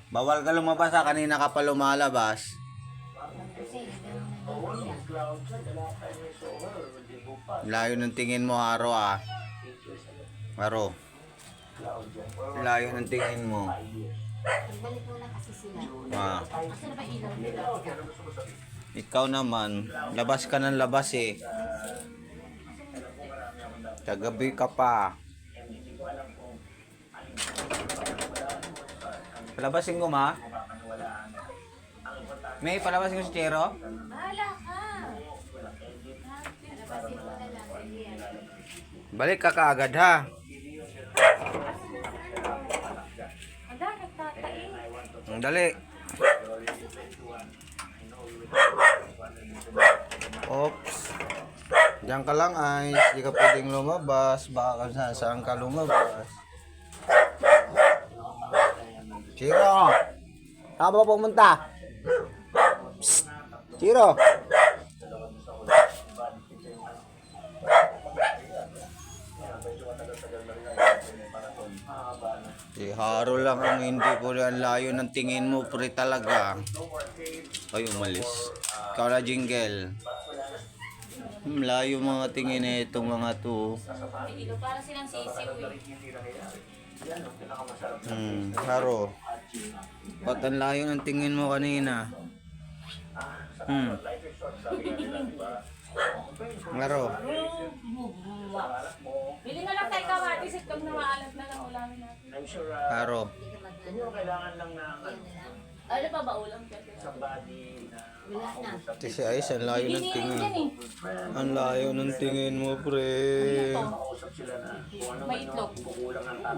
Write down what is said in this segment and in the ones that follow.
Bawal ka lumabas ha, kanina ka pa lumalabas. Layo ng tingin mo, Haro ah. Haro. Layo ng tingin mo. Balik mo na kasi sila. Ah. Asan na ba ilaw nila? Ikaw naman, labas ka ng labas eh. Kagabi ka pa. Palabasin ko ma. May palabasin ko si Chero. Bahala ka. Palabasin mo na lang. Balik ka kaagad ha. Ada, nagtatain. Ang dali. Oops. Diyan ka lang ay, hindi ka pwedeng lumabas. Baka saan ka lumabas. Chiro! Saan ba pumunta? Psst! Chiro! Si Haro lang ang hindi po ang layo ng tingin mo, pre talaga. Ay, umalis. Ikaw na, Jingle. Layo mga tingin na itong mga to. Para silang sisiw eh. Haro. Ba't ang layo ng tingin mo kanina? Haro. Bili na lang tayo kamatis at kung namaalat na lang ulamin natin. Haro. Ano pa ba ulam? Wala na. Kasi ayos, ang layo ng tingin. Ang layo ng tingin mo, pre. May itlog.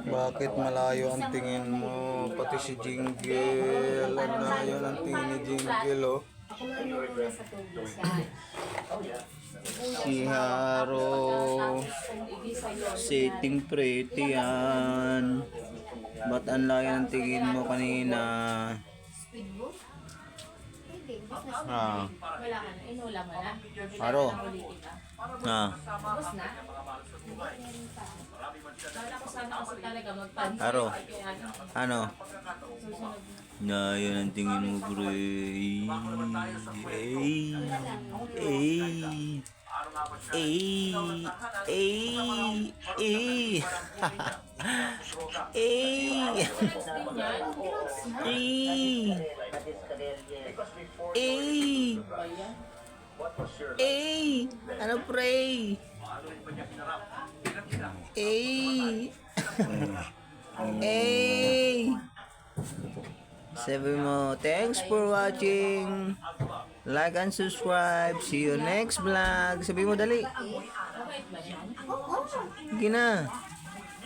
Bakit malayo ang tingin mo? Pati si Jingle. Ang layo ng tingin ni Jingle, oh. Ako muna sa tubig siya. Si Haro. Sitting pretty yan. Ba't ang layo ng tingin mo kanina? Speedboat? Hindi, business na. Ah. Wala ka na, inulam mo na. Haro. Ulitin ka. Ah. Tapos na? Kala ko sana kasi talaga magpansin. Haro. Kaya Ano? susunod na. Layo ng tingin mo, pre. Ano, pre? Sabi mo, thanks for watching. Like and subscribe. See you next vlog. Sabi mo, dali. Mabait ba yan? Sige na.